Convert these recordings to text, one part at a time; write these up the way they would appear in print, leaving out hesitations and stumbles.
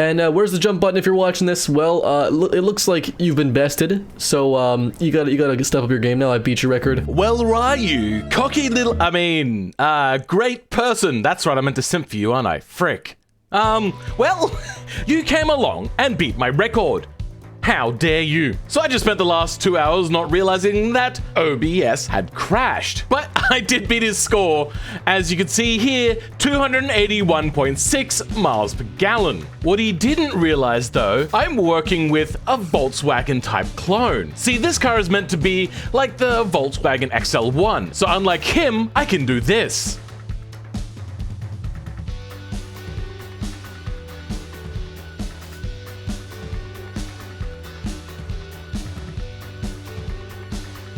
And where's the jump button if you're watching this? Well, it looks like you've been bested, so you gotta step up your game now. I beat your record. Well, Ryu, great person. That's right, I meant to simp for you, aren't I? Frick. Well, you came along and beat my record. How dare you? So I just spent the last 2 hours not realizing that OBS had crashed. But I did beat his score. As you can see here, 281.6 miles per gallon. What he didn't realize though, I'm working with a Volkswagen type clone. See, this car is meant to be like the Volkswagen XL1. So unlike him, I can do this.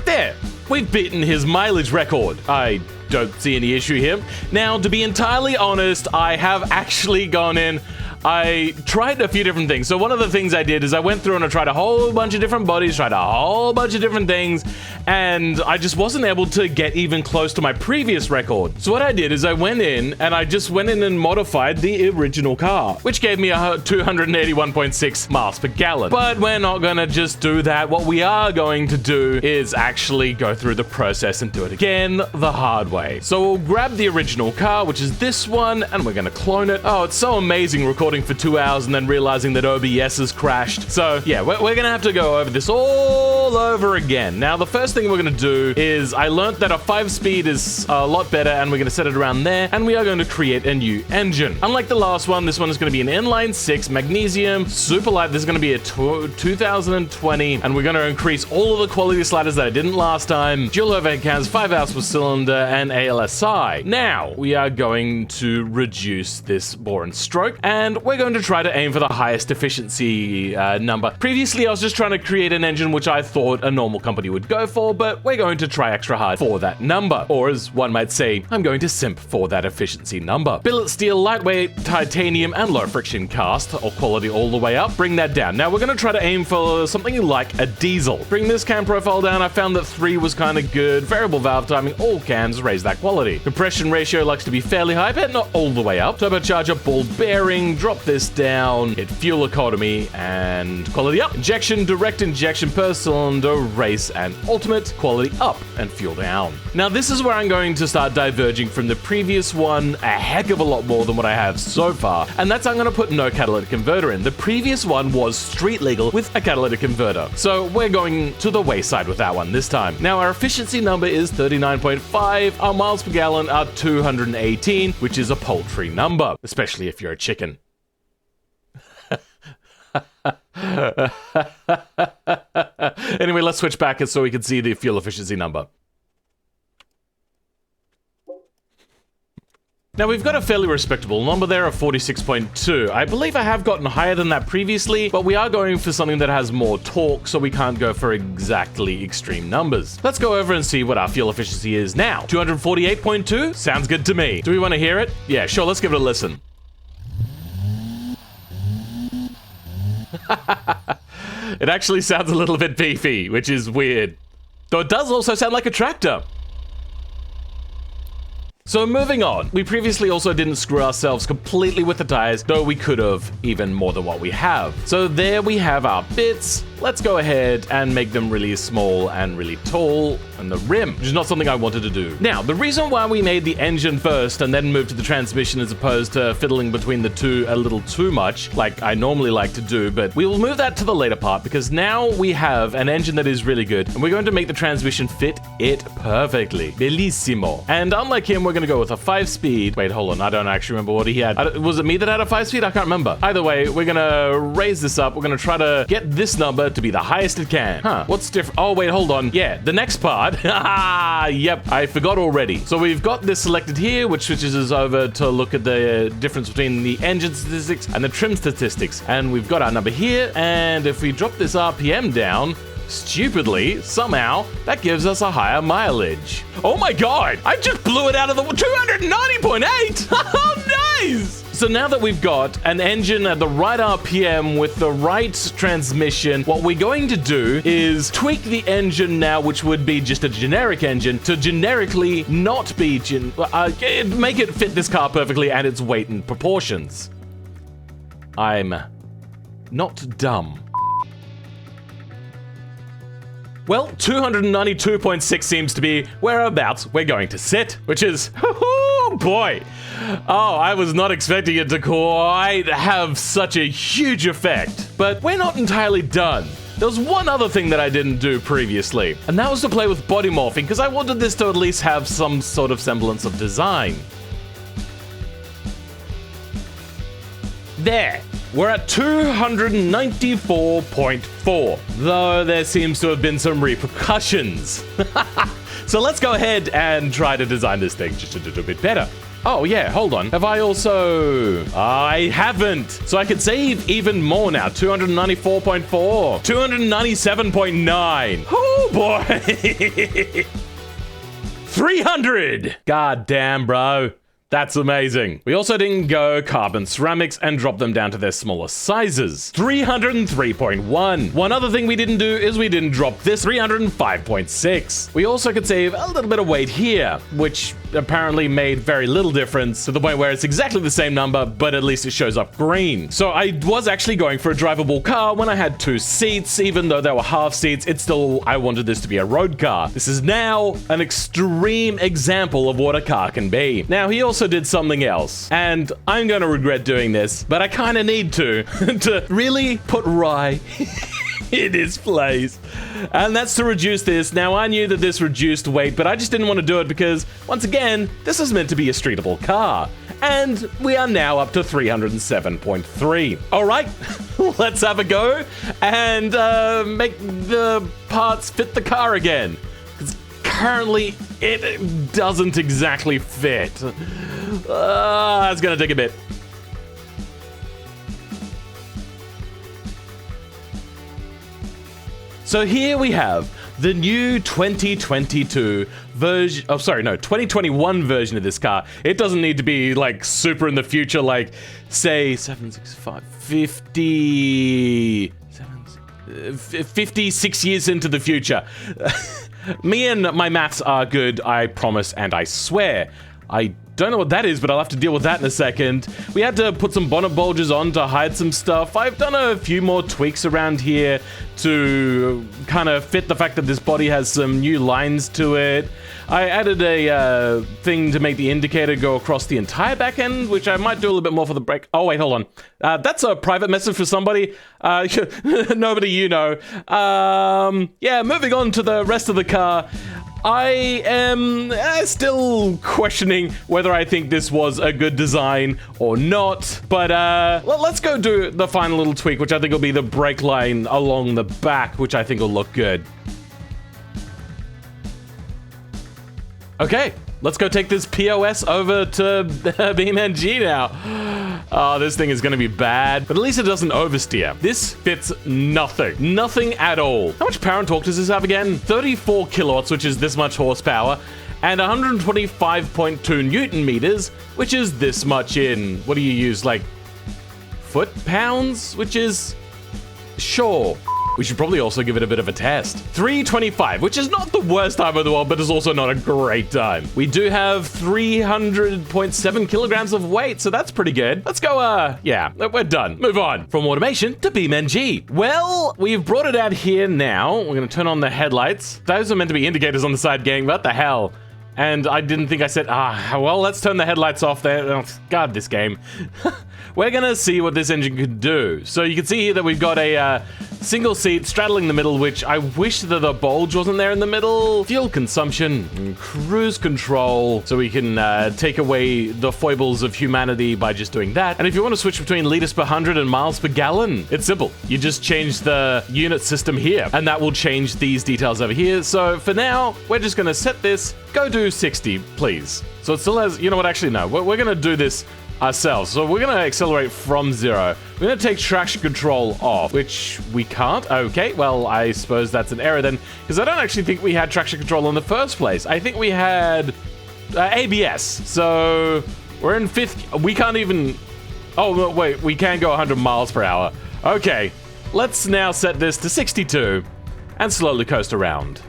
There, we've beaten his mileage record. I don't see any issue here. Now, to be entirely honest, I have actually gone in. I tried a few different things. So one of the things I did is I went through and I tried a whole bunch of different bodies, tried a whole bunch of different things, and I just wasn't able to get even close to my previous record. So what I did is I went in and modified the original car, which gave me a 281.6 miles per gallon. But we're not gonna just do that. What we are going to do is actually go through the process and do it again the hard way. So we'll grab the original car, which is this one, and we're gonna clone it. Oh, it's so amazing recording for 2 hours and then realizing that OBS has crashed. So yeah, we're gonna have to go over this all over again. Now, the first thing we're gonna do is I learned that a 5-speed is a lot better, and we're gonna set it around there, and we are going to create a new engine. Unlike the last one, this one is gonna be an inline 6 magnesium, super light. This is gonna be a 2020, and we're gonna increase all of the quality sliders that I didn't last time. Dual overhead cams, 5 hours per cylinder, and ALSI. Now, we are going to reduce this bore and stroke, and we're going to try to aim for the highest efficiency number. Previously, I was just trying to create an engine which I thought a normal company would go for, but we're going to try extra hard for that number. Or as one might say, I'm going to simp for that efficiency number. Billet steel, lightweight, titanium, and low friction cast, or quality all the way up. Bring that down. Now we're going to try to aim for something like a diesel. Bring this cam profile down. I found that 3 was kind of good. Variable valve timing, all cams raise that quality. Compression ratio likes to be fairly high, but not all the way up. Turbocharger, ball bearing, drop this down, hit fuel economy, and quality up. Injection, direct injection per cylinder, race, and ultimate, quality up, and fuel down. Now this is where I'm going to start diverging from the previous one a heck of a lot more than what I have so far, and that's I'm going to put no catalytic converter in. The previous one was street legal with a catalytic converter, so we're going to the wayside with that one this time. Now our efficiency number is 39.5, our miles per gallon are 218, which is a paltry number, especially if you're a chicken. Anyway, let's switch back so we can see the fuel efficiency number. Now we've got a fairly respectable number there of 46.2. I believe I have gotten higher than that previously, but we are going for something that has more torque, so we can't go for exactly extreme numbers. Let's go over and see what our fuel efficiency is now. 248.2? Sounds good to me. Do we want to hear it? Yeah, sure, let's give it a listen. It actually sounds a little bit beefy, which is weird. Though it does also sound like a tractor. So moving on, we previously also didn't screw ourselves completely with the tires, though we could have even more than what we have. So there we have our bits. Let's go ahead and make them really small and really tall, and the rim, which is not something I wanted to do. Now, the reason why we made the engine first and then moved to the transmission as opposed to fiddling between the two a little too much, like I normally like to do, but we will move that to the later part because now we have an engine that is really good, and we're going to make the transmission fit it perfectly. Bellissimo. And unlike him, we're going to go with a 5-speed. Wait, hold on. I don't actually remember what he had. Was it me that had a 5-speed? I can't remember. Either way, we're going to raise this up. We're going to try to get this number to be the highest it can. Huh. What's different? Oh, wait, hold on. Yeah, the next part. Yep, I forgot already. So we've got this selected here, which switches us over to look at the difference between the engine statistics and the trim statistics. And we've got our number here. And if we drop this RPM down, stupidly, somehow, that gives us a higher mileage. Oh my god! I just blew it out of the 290.8! Oh, nice! So now that we've got an engine at the right RPM with the right transmission, what we're going to do is tweak the engine now, which would be just a generic engine, to generically not be make it fit this car perfectly and its weight and proportions. I'm not dumb. Well, 292.6 seems to be whereabouts we're going to sit, which is, oh boy. Oh, I was not expecting it to quite have such a huge effect. But we're not entirely done. There was one other thing that I didn't do previously, and that was to play with body morphing, because I wanted this to at least have some sort of semblance of design. There. We're at 294.4, though there seems to have been some repercussions. So let's go ahead and try to design this thing just a little bit better. Oh yeah, hold on. Have I also... I haven't. So I could save even more now. 294.4. 297.9. Oh boy. 300. God damn, bro. That's amazing. We also didn't go carbon ceramics and drop them down to their smaller sizes. 303.1. One other thing we didn't do is we didn't drop this 305.6. We also could save a little bit of weight here, which apparently made very little difference to the point where it's exactly the same number, but at least it shows up green. So I was actually going for a drivable car when I had 2 seats, even though they were half seats, it's still, I wanted this to be a road car. This is now an extreme example of what a car can be. Now, he also did something else, and I'm gonna regret doing this, but I kind of need to really put rye in his place, and that's to reduce this. Now, I knew that this reduced weight, but I just didn't want to do it because, once again, this is meant to be a streetable car, and we are now up to 307.3. All right, let's have a go and make the parts fit the car again. Currently, it doesn't exactly fit. It's gonna take a bit. So here we have the new 2022 version, 2021 version of this car. It doesn't need to be like super in the future, like say 56 years into the future. Me and my maths are good, I promise and I swear. I don't know what that is, but I'll have to deal with that in a second. We had to put some bonnet bulges on to hide some stuff. I've done a few more tweaks around here to kind of fit the fact that this body has some new lines to it. I added a thing to make the indicator go across the entire back end, which I might do a little bit more for the brake. Oh, wait, hold on. That's a private message for somebody. Nobody you know. Yeah, moving on to the rest of the car. I am still questioning whether I think this was a good design or not, but let's go do the final little tweak, which I think will be the brake line along the back, which I think will look good. Okay, let's go take this POS over to BeamNG now. Oh, this thing is going to be bad, but at least it doesn't oversteer. This fits nothing. Nothing at all. How much power and torque does this have again? 34 kilowatts, which is this much horsepower, and 125.2 newton meters, which is this much in, what do you use, like, foot-pounds? Which is, sure. We should probably also give it a bit of a test. 325, which is not the worst time in the world, but is also not a great time. We do have 300.7 kilograms of weight, so that's pretty good. Let's go, yeah, we're done. Move on from automation to BeamNG. Well, we've brought it out here now. We're gonna turn on the headlights. Those are meant to be indicators on the side, gang. What the hell? And I didn't think I said, well, let's turn the headlights off there. Oh, God, this game. We're gonna see what this engine could do. So you can see here that we've got a single seat straddling the middle, which I wish that the bulge wasn't there in the middle. Fuel consumption, and cruise control, so we can take away the foibles of humanity by just doing that. And if you want to switch between liters per 100 and miles per gallon, it's simple. You just change the unit system here, and that will change these details over here. So for now, we're just gonna set this, go do 60, please. So it still has, you know what, actually no, we're gonna do this ourselves. So we're gonna accelerate from 0. We're gonna take traction control off, which we can't. Okay, well, I suppose that's an error then, because I don't actually think we had traction control in the first place. I think we had ABS. So we're in 5th. We can't even. Oh no, wait, we can go 100 miles per hour. Okay, let's now set this to 62 and slowly coast around.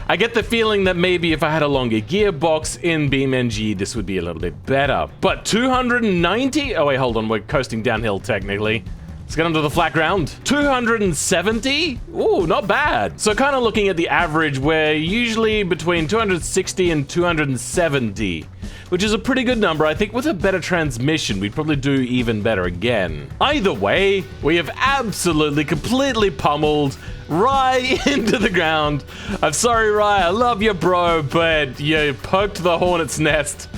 I get the feeling that maybe if I had a longer gearbox in BeamNG, this would be a little bit better. But 290? Oh wait, hold on, we're coasting downhill technically. Let's get onto the flat ground. 270? Ooh, not bad. So kind of looking at the average, we're usually between 260 and 270, which is a pretty good number. I think with a better transmission, we'd probably do even better again. Either way, we have absolutely, completely pummeled Rye into the ground. I'm sorry, Rye, I love you, bro, but you poked the hornet's nest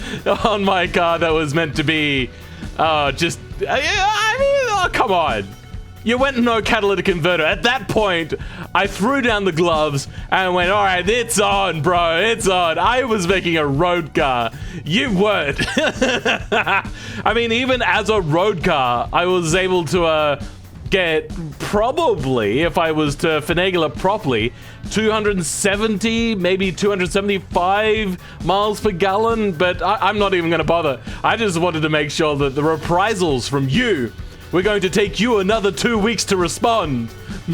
on my car that was meant to be, oh, come on. You went no catalytic converter. At that point, I threw down the gloves and went, all right, it's on, bro, it's on. I was making a road car. You weren't. I mean, even as a road car, I was able to get probably, if I was to finagle it properly, 270, maybe 275 miles per gallon, but I'm not even going to bother. I just wanted to make sure that the reprisals from you, we're going to take you another 2 weeks to respond.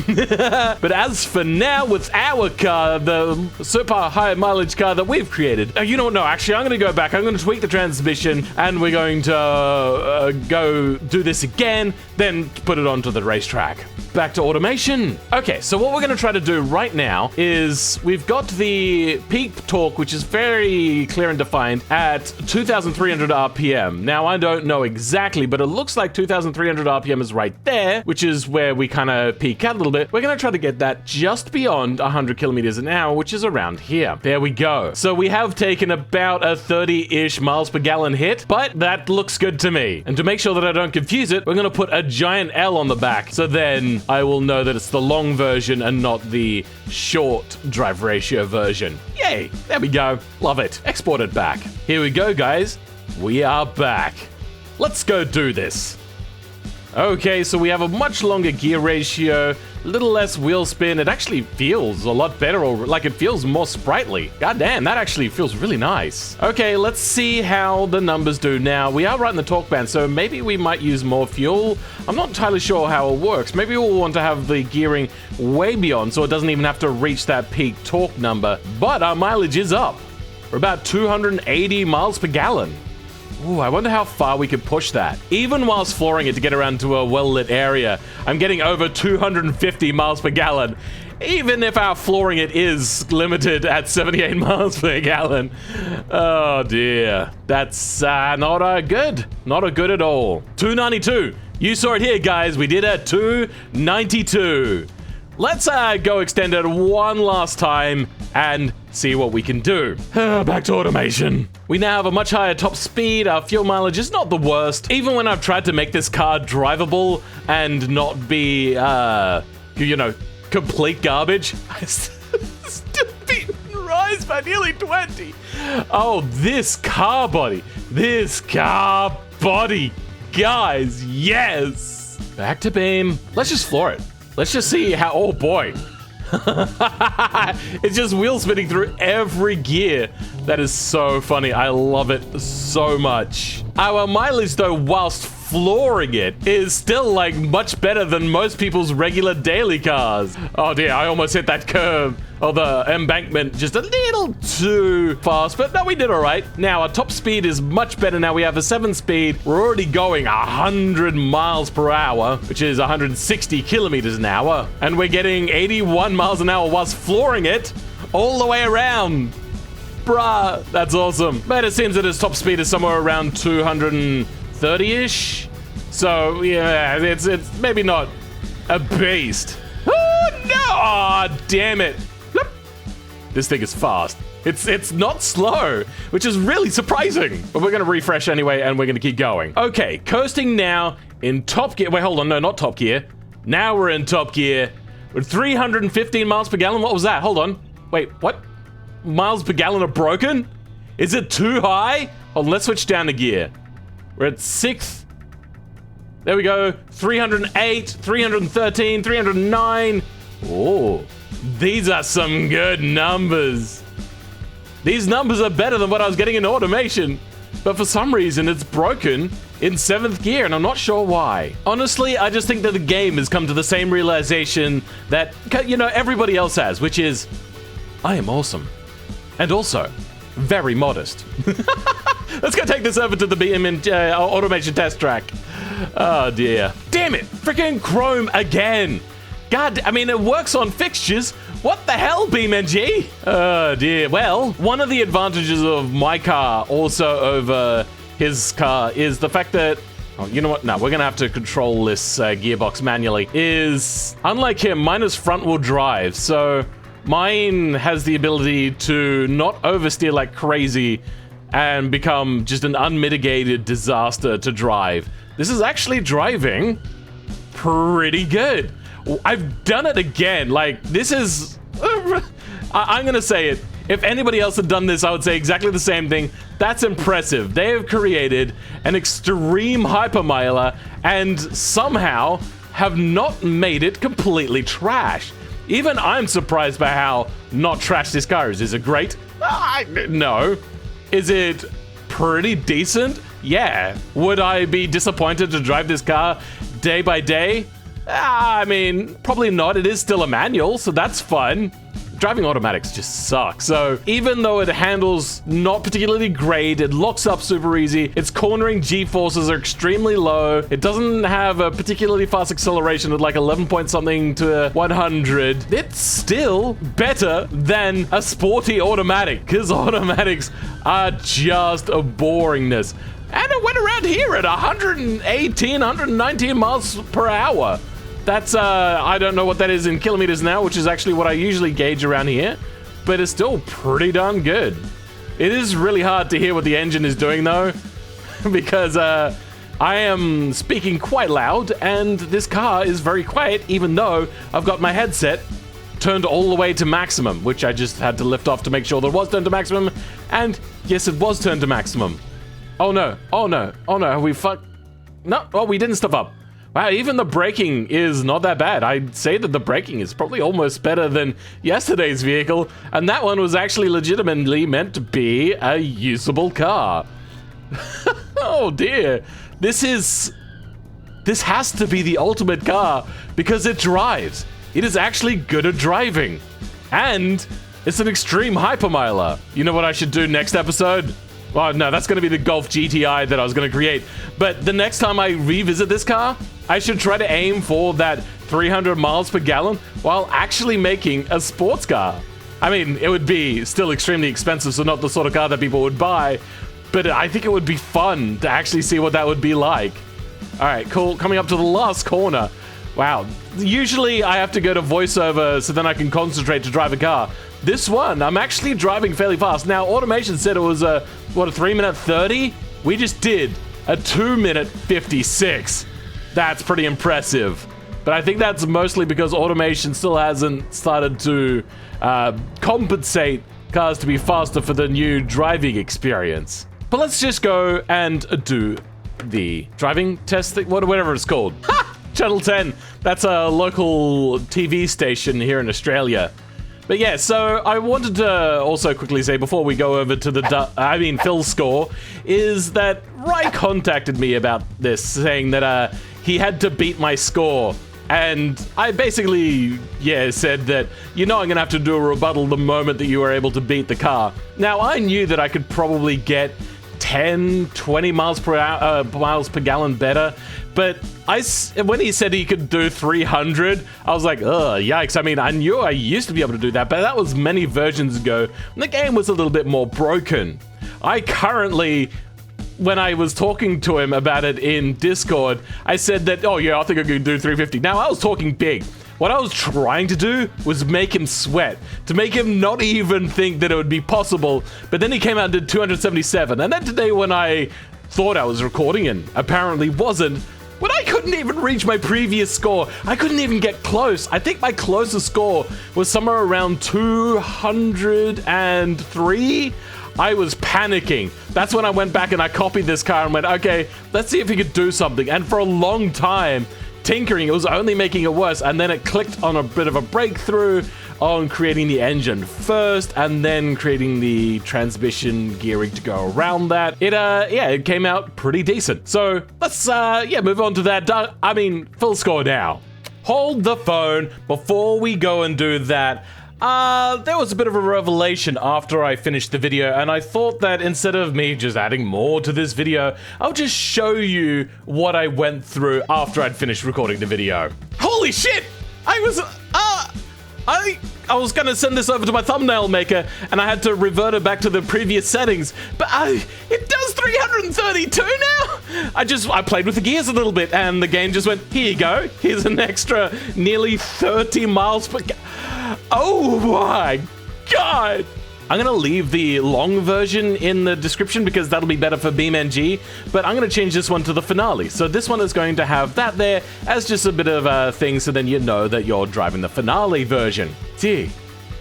But as for now, with our car, the super high mileage car that we've created, you know what? No, actually, I'm going to go back. I'm going to tweak the transmission, and we're going to go do this again, then put it onto the racetrack. Back to automation. Okay, so what we're going to try to do right now is we've got the peak torque, which is very clear and defined at 2,300 RPM. Now, I don't know exactly, but it looks like 2,300 RPM is right there, which is where we kind of peak out a little bit. We're going to try to get that just beyond 100 kilometers an hour, which is around here. There we go. So we have taken about a 30-ish miles per gallon hit, but that looks good to me. And to make sure that I don't confuse it, we're going to put a giant L on the back. So then I will know that it's the long version and not the short drive ratio version. Yay, there we go. Love it. Export it back. Here we go, guys. We are back. Let's go do this. Okay, so we have a much longer gear ratio, a little less wheel spin. It actually feels a lot better, or like it feels more sprightly. God damn, that actually feels really nice. Okay, let's see how the numbers do now. We are right in the torque band, so maybe we might use more fuel. I'm not entirely sure how it works. Maybe we'll want to have the gearing way beyond, so it doesn't even have to reach that peak torque number. But our mileage is up. We're about 280 miles per gallon. Ooh, I wonder how far we could push that. Even whilst flooring it to get around to a well-lit area, I'm getting over 250 miles per gallon. Even if our flooring it is limited at 78 miles per gallon. Oh dear. That's not good. Not a good at all. 292. You saw it here, guys. We did a 292. Let's go extend it one last time and see what we can do. Back to automation. We now have a much higher top speed. Our fuel mileage is not the worst. Even when I've tried to make this car drivable and not be, you know, complete garbage, I still beat Rise by nearly 20. Oh, this car body. This car body. Guys, yes. Back to beam. Let's just floor it. Let's just see how, oh boy. It's just wheel spinning through every gear. That is so funny. I love it so much. Our mileage though, whilst flooring it, is still like much better than most people's regular daily cars. Oh dear, I almost hit that curve or the embankment just a little too fast, but no, we did all right. Now our top speed is much better. Now we have a 7-speed. We're already going 100 miles per hour, which is 160 kilometers an hour. And we're getting 81 miles an hour whilst flooring it all the way around. Bruh, that's awesome. But it seems that his top speed is somewhere around 230-ish. So yeah, it's maybe not a beast. Oh no! Oh, damn it. Bloop. This thing is fast. It's not slow, which is really surprising. But we're gonna refresh anyway, and we're gonna keep going. Okay, coasting now in top gear. Wait, hold on, no, not top gear. Now we're in top gear. We're 315 miles per gallon. What was that? Hold on. Wait, what? Miles per gallon are broken? Is it too high? Hold on, let's switch down the gear. We're at 6th. There we go. 308, 313, 309. Oh, these are some good numbers. These numbers are better than what I was getting in automation. But for some reason, it's broken in 7th gear, and I'm not sure why. Honestly, I just think that the game has come to the same realization that, you know, everybody else has, which is I am awesome. And also, very modest. Let's go take this over to the automation test track. Oh dear. Damn it, freaking Chrome again. God, I mean, it works on fixtures. What the hell, BeamNG? Oh dear. Well, one of the advantages of my car also over his car is the fact that, oh, you know what? No, we're gonna have to control this gearbox manually. Is, unlike him, mine is front wheel drive. So mine has the ability to not oversteer like crazy and become just an unmitigated disaster to drive. This is actually driving pretty good. I've done it again. Like, this is... I'm gonna say it. If anybody else had done this, I would say exactly the same thing. That's impressive. They have created an extreme hypermiler and somehow have not made it completely trash. Even I'm surprised by how not trash this car is. Is it great? No. Is it pretty decent? Yeah. Would I be disappointed to drive this car day by day? I mean, probably not. It is still a manual, so that's fun. Driving automatics just suck. So even though it handles not particularly great, it locks up super easy, its cornering G-forces are extremely low, it doesn't have a particularly fast acceleration at like 11 point something to 100, it's still better than a sporty automatic, because automatics are just a boringness. And it went around here at 118, 119 miles per hour. That's, I don't know what that is in kilometers now, which is actually what I usually gauge around here, but it's still pretty darn good. It is really hard to hear what the engine is doing though, because I am speaking quite loud and this car is very quiet, even though I've got my headset turned all the way to maximum, which I just had to lift off to make sure that it was turned to maximum, and yes, it was turned to maximum. Oh no, oh no, oh no, we no, oh, we didn't step up. Wow, even the braking is not that bad. I'd say that the braking is probably almost better than yesterday's vehicle, and that one was actually legitimately meant to be a usable car. Oh dear. This has to be the ultimate car because it drives. It is actually good at driving. And it's an extreme hypermiler. You know what I should do next episode? Oh no, that's gonna be the Golf GTI that I was gonna create. But the next time I revisit this car, I should try to aim for that 300 miles per gallon while actually making a sports car. I mean, it would be still extremely expensive, so not the sort of car that people would buy, but I think it would be fun to actually see what that would be like. All right, cool, coming up to the last corner. Wow, usually I have to go to voiceover so then I can concentrate to drive a car. This one, I'm actually driving fairly fast. Now, automation said it was a 3-minute 30? We just did a 2-minute 56. That's pretty impressive. But I think that's mostly because automation still hasn't started to compensate cars to be faster for the new driving experience. But let's just go and do the driving test thing, whatever it's called. Ha! Channel 10. That's a local TV station here in Australia. But yeah, so I wanted to also quickly say before we go over to the, Phil's score, is that Rai contacted me about this, saying that he had to beat my score. And I basically, said that, I'm gonna have to do a rebuttal the moment that you were able to beat the car. Now, I knew that I could probably get 10, 20 miles per gallon better, but when he said he could do 300, I was like, ugh, yikes. I mean, I knew I used to be able to do that, but that was many versions ago when the game was a little bit more broken. I currently, when I was talking to him about it in Discord, I said that, oh yeah, I think I could do 350. Now, I was talking big. What I was trying to do was make him sweat, to make him not even think that it would be possible, but then he came out and did 277, and then today when I thought I was recording and apparently wasn't, when I couldn't even reach my previous score, I couldn't even get close. I think my closest score was somewhere around 203. I was panicking. That's when I went back and I copied this car and went, okay, let's see if he could do something. And for a long time, tinkering, it was only making it worse, and then it clicked on a bit of a breakthrough on creating the engine first and then creating the transmission gearing to go around that. It came out pretty decent. So let's move on to that. Full score now. Hold the phone before we go and do that. There was a bit of a revelation after I finished the video, and I thought that instead of me just adding more to this video, I'll just show you what I went through after I'd finished recording the video. Holy shit! I was gonna send this over to my thumbnail maker, and I had to revert it back to the previous settings, but it does 332 now? I played with the gears a little bit, and the game just went, here you go, here's an extra nearly 30 miles per oh my god! I'm gonna leave the long version in the description because that'll be better for BeamNG, but I'm gonna change this one to the finale. So this one is going to have that there as just a bit of a thing, so then you know that you're driving the finale version. Gee,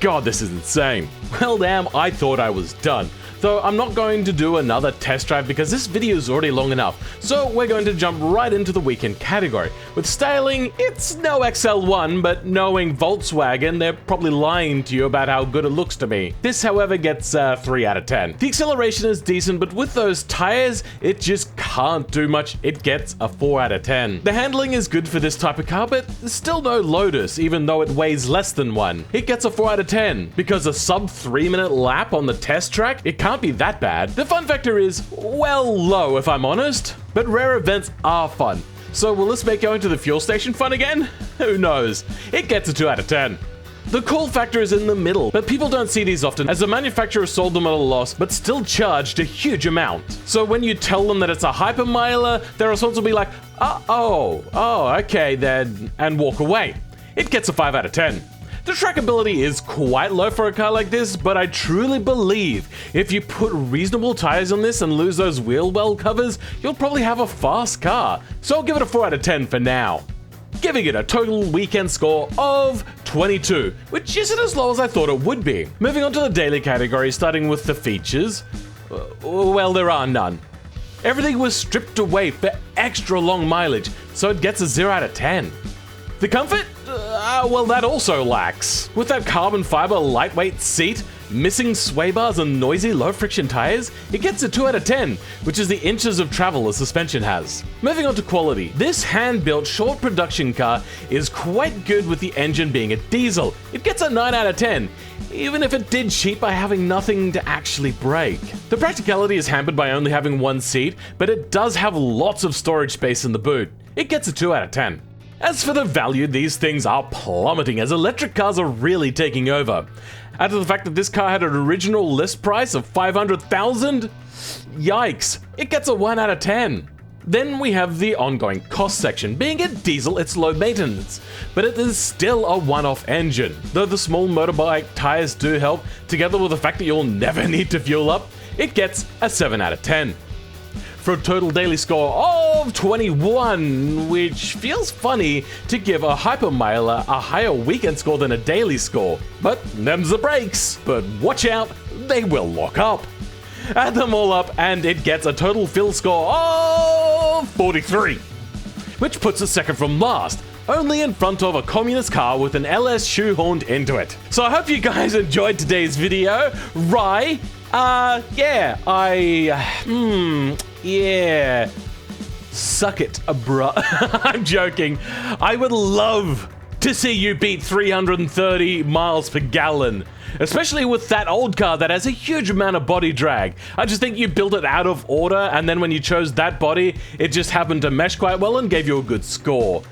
god, this is insane. Well, damn, I thought I was done. Though I'm not going to do another test drive because this video is already long enough, so we're going to jump right into the weekend category. With styling, it's no XL1, but knowing Volkswagen, they're probably lying to you about how good it looks to me. This, however, gets 3 out of 10. The acceleration is decent, but with those tires, it just can't do much. It gets a 4 out of 10. The handling is good for this type of car, but there's still no Lotus, even though it weighs less than one. It gets a 4 out of 10, because a sub 3-minute lap on the test track, it can't be that bad. The fun factor is, well, low if I'm honest, but rare events are fun. So will this make going to the fuel station fun again? Who knows? It gets a 2 out of 10. The cool factor is in the middle, but people don't see these often as the manufacturer sold them at a loss but still charged a huge amount. So when you tell them that it's a Hypermiler, their response will be like, oh, okay then, and walk away. It gets a 5 out of 10. The trackability is quite low for a car like this, but I truly believe if you put reasonable tires on this and lose those wheel well covers, you'll probably have a fast car. So I'll give it a 4 out of 10 for now. Giving it a total weekend score of 22, which isn't as low as I thought it would be. Moving on to the daily category, starting with the features. Well, there are none. Everything was stripped away for extra long mileage, so it gets a 0 out of 10. The comfort? Well, that also lacks. With that carbon fiber lightweight seat, missing sway bars and noisy low friction tires, it gets a 2 out of 10, which is the inches of travel the suspension has. Moving on to quality, this hand-built short production car is quite good with the engine being a diesel. It gets a 9 out of 10, even if it did cheat by having nothing to actually brake. The practicality is hampered by only having one seat, but it does have lots of storage space in the boot. It gets a 2 out of 10. As for the value, these things are plummeting as electric cars are really taking over. Add to the fact that this car had an original list price of $500,000, yikes, it gets a 1 out of 10. Then we have the ongoing cost section. Being a diesel, it's low maintenance, but it is still a one-off engine. Though the small motorbike tires do help, together with the fact that you'll never need to fuel up, it gets a 7 out of 10. For a total daily score of 21, which feels funny to give a Hypermiler a higher weekend score than a daily score. But them's the breaks. But watch out, they will lock up. Add them all up and it gets a total fill score of 43, which puts it second from last, only in front of a communist car with an LS shoehorned into it. So I hope you guys enjoyed today's video. Yeah. Suck it, bruh. I'm joking. I would love to see you beat 330 miles per gallon, especially with that old car that has a huge amount of body drag. I just think you built it out of order, and then when you chose that body, it just happened to mesh quite well and gave you a good score.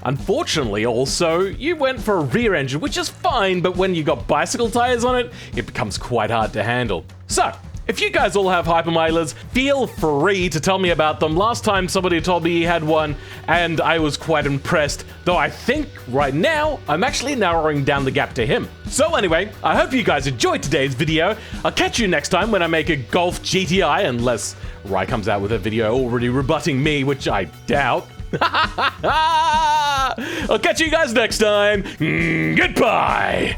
Unfortunately, also, you went for a rear engine, which is fine, but when you got bicycle tires on it, it becomes quite hard to handle. So, if you guys all have Hypermilers, feel free to tell me about them. Last time somebody told me he had one, and I was quite impressed, though I think right now I'm actually narrowing down the gap to him. So anyway, I hope you guys enjoyed today's video. I'll catch you next time when I make a Golf GTI, unless Rai comes out with a video already rebutting me, which I doubt. I'll catch you guys next time. Goodbye!